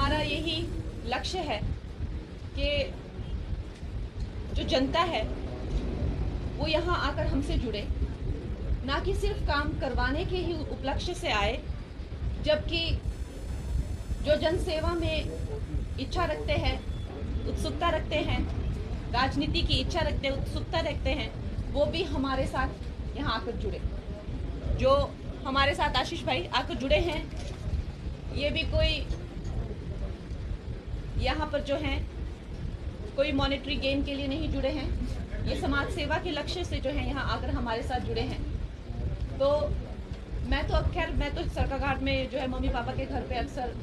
हमारा यही लक्ष्य है कि जो जनता है वो यहाँ आकर हमसे जुड़े, ना कि सिर्फ काम करवाने के ही उपलक्ष्य से आए, जबकि जो जन सेवा में इच्छा रखते हैं, उत्सुकता रखते हैं, राजनीति की इच्छा रखते हैं, उत्सुकता रखते हैं, वो भी हमारे साथ यहाँ आकर जुड़े। जो हमारे साथ आशीष भाई आकर जुड़े हैं, ये भी कोई यहाँ पर जो हैं कोई मॉनेटरी गेन के लिए नहीं जुड़े हैं, ये समाज सेवा के लक्ष्य से जो है यहाँ आकर हमारे साथ जुड़े हैं। तो मैं तो सरकाघाट में जो है मम्मी पापा के घर पे अक्सर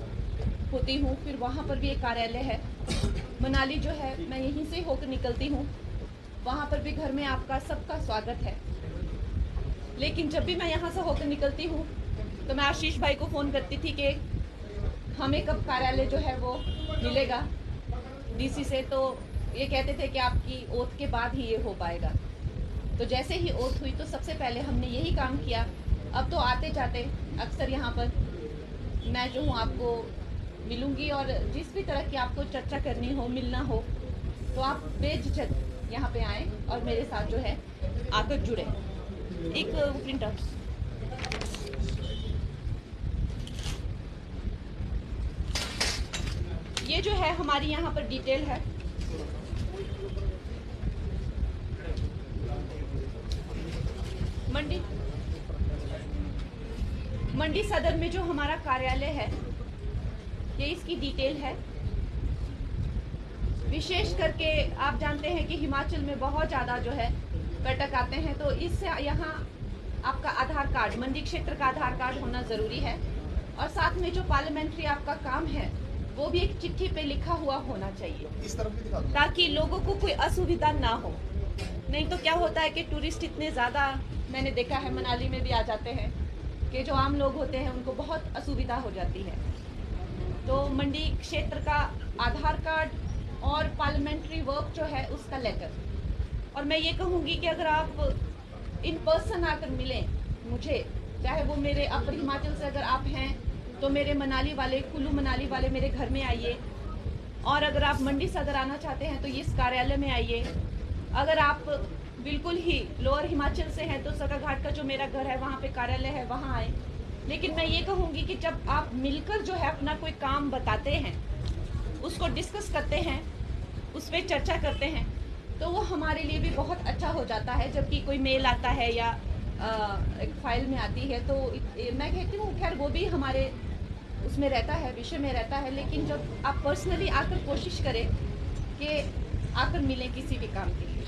होती हूँ, फिर वहाँ पर भी एक कार्यालय है। मनाली जो है मैं यहीं से होकर निकलती हूँ, वहाँ पर भी घर में आपका सबका स्वागत है। लेकिन जब भी मैं यहाँ से होकर निकलती हूँ तो मैं आशीष भाई को फ़ोन करती थी कि हमें कब कार्यालय जो है वो मिलेगा डीसी से, तो ये कहते थे कि आपकी ओथ के बाद ही ये हो पाएगा। तो जैसे ही ओथ हुई तो सबसे पहले हमने यही काम किया। अब तो आते जाते अक्सर यहाँ पर मैं जो हूँ आपको मिलूंगी, और जिस भी तरह की आपको चर्चा करनी हो, मिलना हो, तो आप बेझिझक यहाँ पे आएँ और मेरे साथ जो है आकर जुड़े। एक प्रिंट आउट, ये जो है हमारी यहाँ पर डिटेल है। मंडी सदर में जो हमारा कार्यालय है, ये इसकी डिटेल है। विशेष करके आप जानते हैं कि हिमाचल में बहुत ज़्यादा जो है पर्यटक आते हैं, तो इससे यहाँ आपका आधार कार्ड, मंडी क्षेत्र का आधार कार्ड होना ज़रूरी है। और साथ में जो पार्लियामेंट्री आपका काम है वो भी एक चिट्ठी पे लिखा हुआ होना चाहिए, इस तरफ भी दिखा दो, ताकि लोगों को कोई असुविधा ना हो। नहीं तो क्या होता है कि टूरिस्ट इतने ज़्यादा, मैंने देखा है मनाली में भी आ जाते हैं, कि जो आम लोग होते हैं उनको बहुत असुविधा हो जाती है। तो मंडी क्षेत्र का आधार कार्ड और पार्लियामेंट्री वर्क जो है उसका लेटर। और मैं ये कहूँगी कि अगर आप इन पर्सन आकर मिलें मुझे, चाहे वो मेरे अपर हिमाचल से अगर आप हैं तो मेरे मनाली वाले, कुल्लू मनाली वाले मेरे घर में आइए, और अगर आप मंडी सदर आना चाहते हैं तो इस कार्यालय में आइए। अगर आप बिल्कुल ही लोअर हिमाचल से हैं तो सरकाघाट का जो मेरा घर है वहाँ पे कार्यालय है, वहाँ आए। लेकिन मैं ये कहूँगी कि जब आप मिलकर जो है अपना कोई काम बताते हैं, उसको डिस्कस करते हैं, उस पर चर्चा करते हैं, तो वो हमारे लिए भी बहुत अच्छा हो जाता है। जबकि कोई मेल आता है या एक फाइल में आती है, तो मैं कहती हूँ खैर वो भी हमारे उसमें रहता है, विषय में रहता है। लेकिन जब आप पर्सनली आकर कोशिश करें कि आकर मिलें किसी भी काम के लिए,